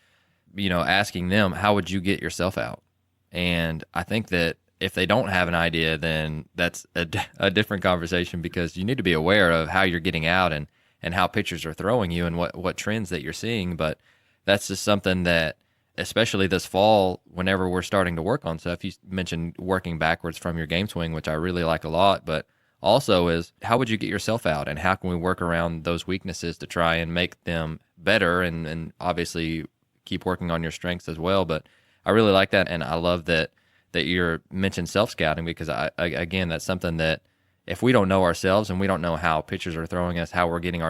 asking them, how would you get yourself out? And I think that if they don't have an idea, then that's a different conversation because you need to be aware of how you're getting out and how pitchers are throwing you and what trends that you're seeing. But that's just something that, especially this fall, whenever we're starting to work on stuff, you mentioned working backwards from your game swing, which I really like a lot, but also is how would you get yourself out and how can we work around those weaknesses to try and make them better and obviously keep working on your strengths as well. But I really like that. And I love that you're mentioned self-scouting because again, that's something that if we don't know ourselves and we don't know how pitchers are throwing us, how we're getting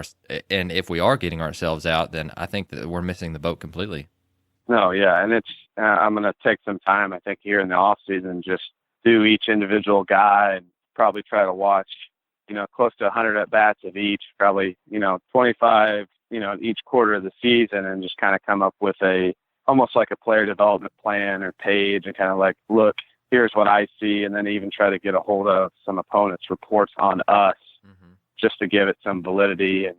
and if we are getting ourselves out, then I think that we're missing the boat completely. No, yeah. And it's, I'm going to take some time, I think, here in the off season, just do each individual guy and probably try to watch, close to 100 at bats of each, probably, 25, each quarter of the season and just kind of come up with almost like a player development plan or page and kind of like, look, here's what I see. And then even try to get a hold of some opponents' reports on us just to give it some validity. And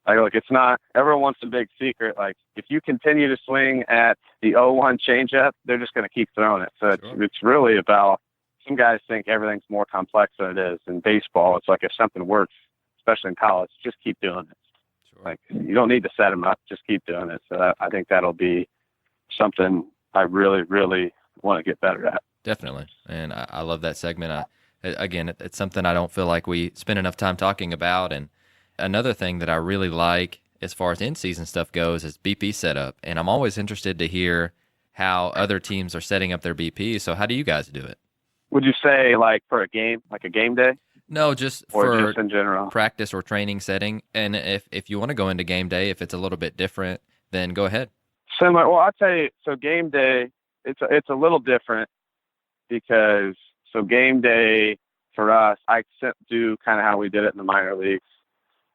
look, it's not, everyone wants a big secret. Like if you continue to swing at the 0-1 changeup, they're just going to keep throwing it. So it's really about, some guys think everything's more complex than it is. In baseball, it's like if something works, especially in college, just keep doing it. Sure. Like you don't need to set them up, just keep doing it. So I think that'll be something I really, really want to get better at. Definitely. And I love that segment. Again, it's something I don't feel like we spend enough time talking about. And another thing that I really like as far as in-season stuff goes is BP setup. And I'm always interested to hear how other teams are setting up their BP. So how do you guys do it? Would you say like for a game, like a game day? No, just just in general practice or training setting. And if you want to go into game day, if it's a little bit different, then go ahead. Similar. Well, I'll tell you, so game day, it's a little different because game day for us, I do kind of how we did it in the minor leagues.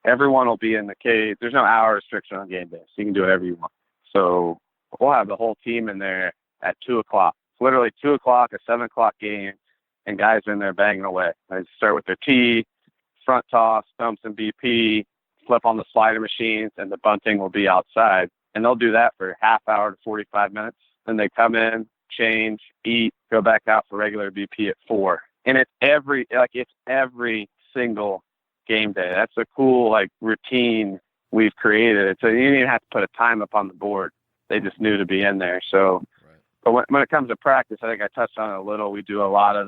Everyone will be in the cage. There's no hour restriction on game day, so you can do whatever you want. So we'll have the whole team in there at 2:00. It's literally 2:00, a 7:00 game, and guys are in there banging away. They start with their tee, front toss, stumps and BP, flip on the slider machines, and the bunting will be outside. And they'll do that for a half hour to 45 minutes. Then they come in, change, eat, go back out for regular BP at 4. And it's every single game day. That's a cool routine we've created. So you didn't even have to put a time up on the board. They just knew to be in there. So, right. But when it comes to practice, I think I touched on it a little. We do a lot of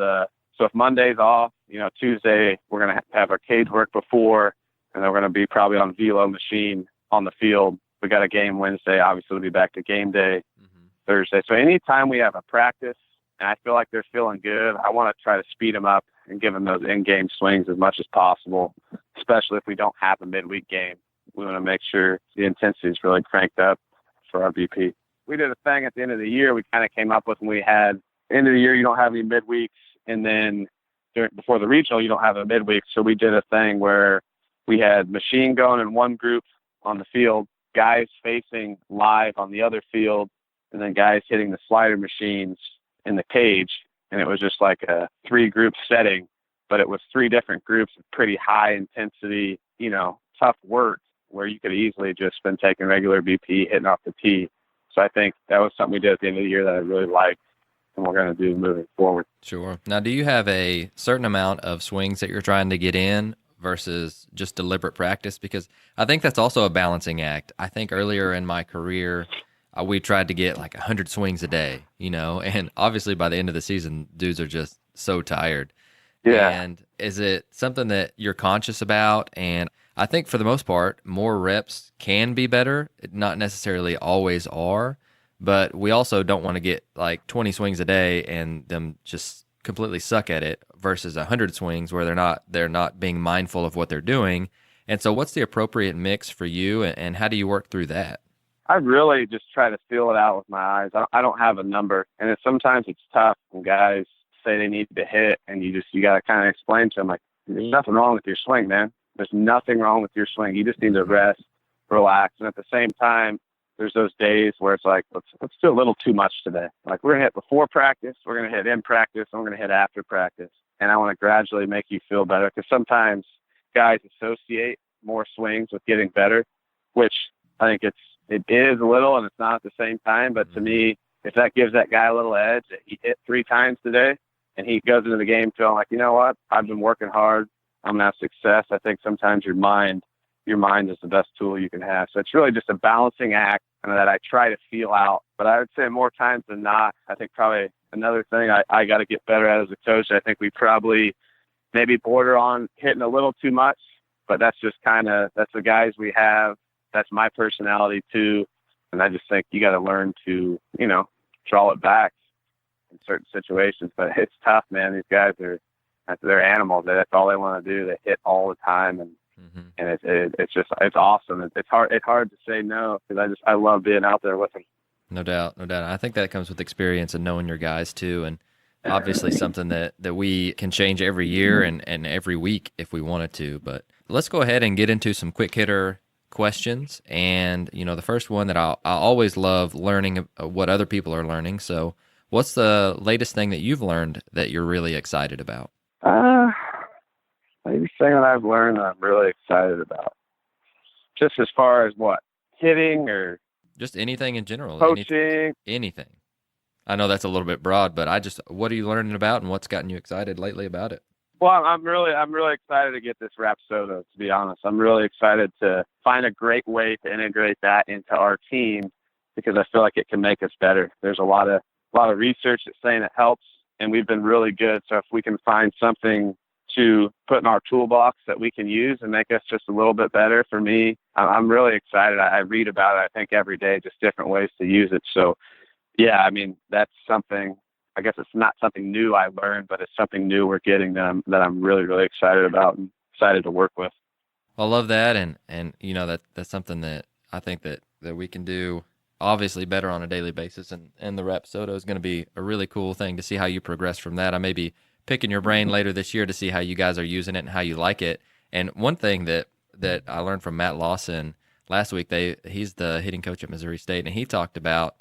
so if Monday's off, Tuesday we're going to have our cage work before, and then we're going to be probably on velo machine on the field. We got a game Wednesday. Obviously, we'll be back to game day Thursday. So anytime we have a practice and I feel like they're feeling good, I want to try to speed them up and give them those in-game swings as much as possible, especially if we don't have a midweek game. We want to make sure the intensity is really cranked up for our BP. We did a thing at the end of the year we kind of came up with when we had end of the year, you don't have any midweeks, and then before the regional, you don't have a midweek. So we did a thing where we had machine going in one group on the field, guys facing live on the other field, and then guys hitting the slider machines in the cage. And it was just like a 3-group setting, but it was 3 different groups of pretty high intensity, tough work where you could easily just been taking regular BP, hitting off the tee. So I think that was something we did at the end of the year that I really liked and we're going to do moving forward. Sure. Now, do you have a certain amount of swings that you're trying to get in versus just deliberate practice? Because I think that's also a balancing act. I think earlier in my career, we tried to get like 100 swings a day, and obviously by the end of the season, dudes are just so tired. Yeah. And is it something that you're conscious about? And I think for the most part, more reps can be better. Not necessarily always are, but we also don't want to get like 20 swings a day and them just completely suck at it versus 100 swings where they're not being mindful of what they're doing. And so what's the appropriate mix for you, and how do you work through that? I really just try to feel it out with my eyes. I don't have a number, and sometimes it's tough when guys say they need to hit, and you got to kind of explain to them, like, there's nothing wrong with your swing, man. There's nothing wrong with your swing. You just need to rest, relax. And at the same time, there's those days where it's like, let's do a little too much today. Like, we're going to hit before practice, we're going to hit in practice, and we're going to hit after practice. And I want to gradually make you feel better, because sometimes guys associate more swings with getting better, which I think it is a little, and it's not at the same time. But to me, if that gives that guy a little edge, that he hit 3 times today, and he goes into the game feeling like, you know what, I've been working hard, I'm gonna have success. I think sometimes your mind is the best tool you can have. So it's really just a balancing act, and that I try to feel out. But I would say more times than not, I think probably another thing I got to get better at as a coach. I think we probably maybe border on hitting a little too much, but that's just that's the guys we have. That's my personality too. And I just think you got to learn to, draw it back in certain situations. But it's tough, man. These guys they're animals. That's all they want to do. They hit all the time. And it's awesome. It's hard to say no, because I love being out there with them. No doubt. I think that comes with experience and knowing your guys too. And obviously something that we can change every year and every week if we wanted to. But let's go ahead and get into some quick hitter questions. And, the first one that I always love learning what other people are learning. So what's the latest thing that you've learned that you're really excited about? Latest thing that I've learned that I'm really excited about. Just as far as what? Hitting or just anything in general? Coaching? Anything. I know that's a little bit broad, but what are you learning about, and what's gotten you excited lately about it? Well, I'm really excited to get this Rapsodo, to be honest. I'm really excited to find a great way to integrate that into our team, because I feel like it can make us better. There's a lot of research that's saying it helps, and we've been really good. So if we can find something to put in our toolbox that we can use and make us just a little bit better, for me, I'm really excited. I read about it, I think, every day, just different ways to use it. So, yeah, I mean, that's something. I guess it's not something new I learned, but it's something new we're getting that I'm really, really excited about and excited to work with. I love that, and that's something that I think that we can do obviously better on a daily basis, and the Rapsodo is going to be a really cool thing to see how you progress from that. I may be picking your brain later this year to see how you guys are using it and how you like it. And one thing that I learned from Matt Lawson last week, he's the hitting coach at Missouri State, and he talked about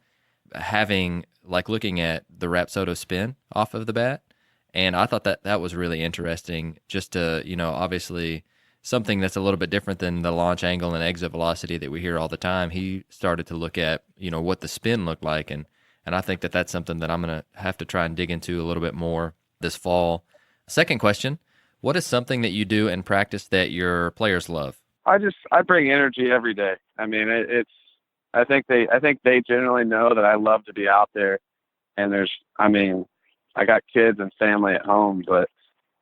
looking at the Rapsodo spin off of the bat. And I thought that was really interesting, just to, obviously something that's a little bit different than the launch angle and exit velocity that we hear all the time. He started to look at, what the spin looked like. And I think that that's something that I'm going to have to try and dig into a little bit more this fall. Second question, what is something that you do in practice that your players love? I bring energy every day. I mean, I think they generally know that I love to be out there. And I got kids and family at home, but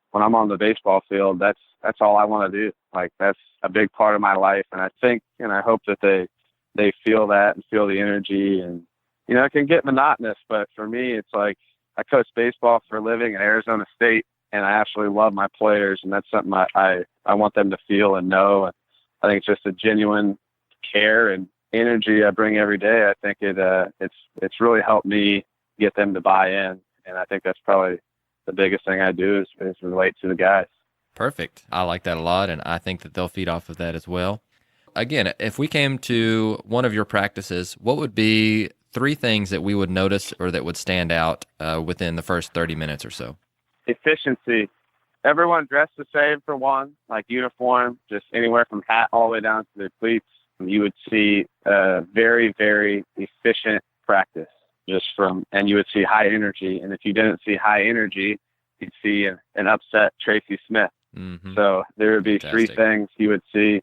when I'm on the baseball field, that's all I want to do. Like, that's a big part of my life. And I think, and I hope that they feel that and feel the energy. And, it can get monotonous, but for me, it's like, I coach baseball for a living at Arizona State, and I absolutely love my players. And that's something I want them to feel and know. And I think it's just a genuine care and energy I bring every day. I think it's really helped me get them to buy in. And I think that's probably the biggest thing I do is relate to the guys. Perfect. I like that a lot, and I think that they'll feed off of that as well. Again, if we came to one of your practices, what would be 3 things that we would notice or that would stand out within the first 30 minutes or so? Efficiency. Everyone dressed the same for one, like uniform, just anywhere from hat all the way down to their cleats. You would see a very, very efficient practice and you would see high energy. And if you didn't see high energy, you'd see an upset Tracy Smith. Mm-hmm. So there would be Fantastic. 3 things he would see.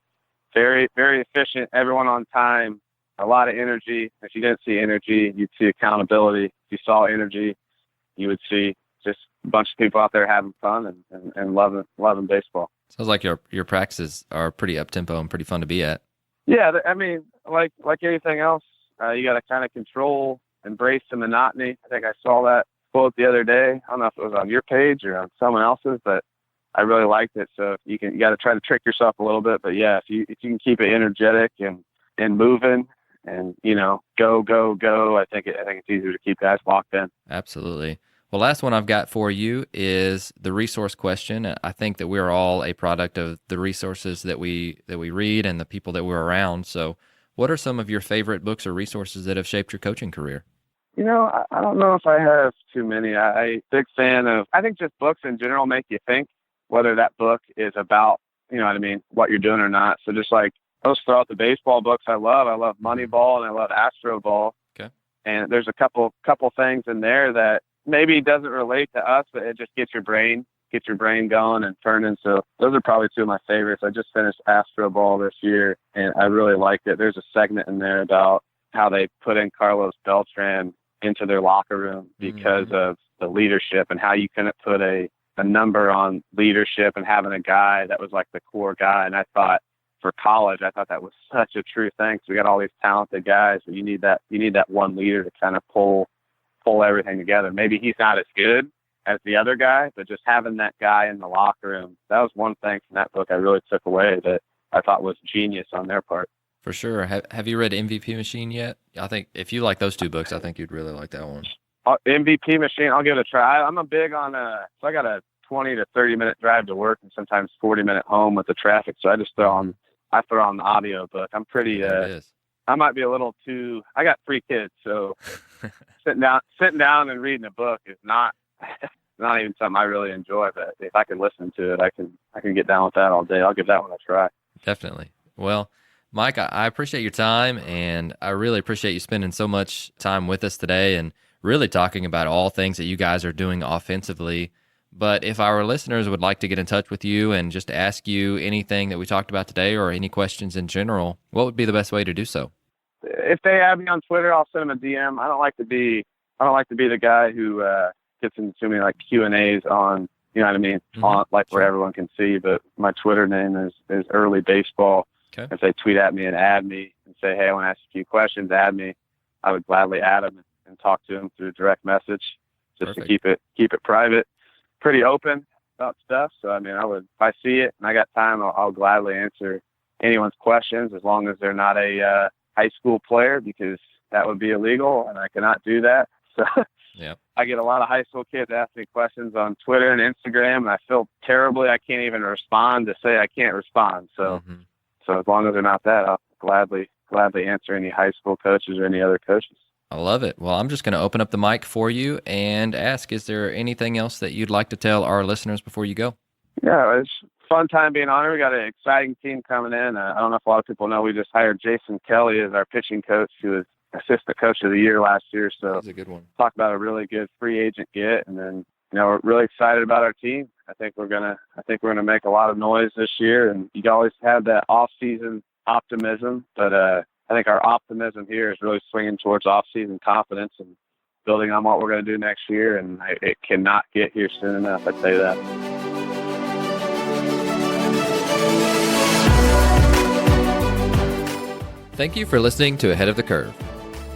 Very, very efficient, everyone on time, a lot of energy. If you didn't see energy, you'd see accountability. If you saw energy, you would see just a bunch of people out there having fun and loving baseball. Sounds like your practices are pretty up-tempo and pretty fun to be at. Yeah, I mean, like anything else, you got to kind of embrace the monotony. I think I saw that quote the other day. I don't know if it was on your page or on someone else's, but I really liked it. So you got to try to trick yourself a little bit. But yeah, if you can keep it energetic and moving and, go, I think it's easier to keep guys locked in. Absolutely. Well, last one I've got for you is the resource question. I think that we're all a product of the resources that we read and the people that we're around. So what are some of your favorite books or resources that have shaped your coaching career? I don't know if I have too many. I'm big fan of, I think just books in general make you think, whether that book is about, what you're doing or not. So just like those throughout the baseball books I love Moneyball and I love Astro Ball. Okay. And there's a couple things in there that maybe doesn't relate to us, but it just gets your brain going and turning. So those are probably 2 of my favorites. I just finished Astro Ball this year and I really liked it. There's a segment in there about how they put in Carlos Beltran into their locker room because of the leadership and how you couldn't put a number on leadership and having a guy that was like the core guy. And I thought for college, I thought that was such a true thing. So we got all these talented guys, but you need that one leader to kind of pull everything together. Maybe he's not as good as the other guy, but just having that guy in the locker room, that was one thing from that book I really took away that I thought was genius on their part. For sure. Have you read MVP Machine yet? I think if you like those 2 books, I think you'd really like that one. MVP Machine, I'll give it a try. I'm a big on so I got a 20 to 30 minute drive to work and sometimes 40 minute home with the traffic. So I just throw on the audio book. I'm pretty, I might be a little too, I got 3 kids. So sitting down and reading a book is not even something I really enjoy, but if I can listen to it, I can get down with that all day. I'll give that one a try. Definitely. Well, Mike, I appreciate your time, and I really appreciate you spending so much time with us today and really talking about all things that you guys are doing offensively. But if our listeners would like to get in touch with you and just ask you anything that we talked about today or any questions in general, what would be the best way to do so? If they add me on Twitter, I'll send them a DM. I don't like to be the guy who gets into too many like Q&As on, on like where everyone can see. But my Twitter name is Early Baseball. Okay. If they tweet at me and add me and say, hey, I want to ask a few questions, add me, I would gladly add them and talk to them through direct message just to keep it private. Pretty open about stuff. So, if I see it and I got time, I'll gladly answer anyone's questions as long as they're not a high school player, because that would be illegal and I cannot do that. So I get a lot of high school kids ask me questions on Twitter and Instagram, and I feel terribly. I can't even respond to say I can't respond. So, So as long as they're not that, I'll gladly answer any high school coaches or any other coaches. I love it. Well, I'm just going to open up the mic for you and ask, is there anything else that you'd like to tell our listeners before you go? Yeah, it's a fun time being on here. We got an exciting team coming in. I don't know if a lot of people know, we just hired Jason Kelly as our pitching coach, who was assistant coach of the year last year. So that's a good one. Talk about a really good free agent get. And then, we're really excited about our team. I think we're gonna make a lot of noise this year, and you always have that off-season optimism, but I think our optimism here is really swinging towards off-season confidence and building on what we're going to do next year, and it cannot get here soon enough, I'd say that. Thank you for listening to Ahead of the Curve.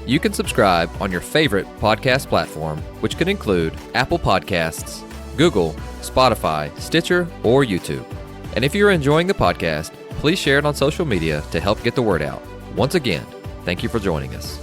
You can subscribe on your favorite podcast platform, which could include Apple Podcasts, Google, Spotify, Stitcher, or YouTube. And if you're enjoying the podcast, please share it on social media to help get the word out. Once again, thank you for joining us.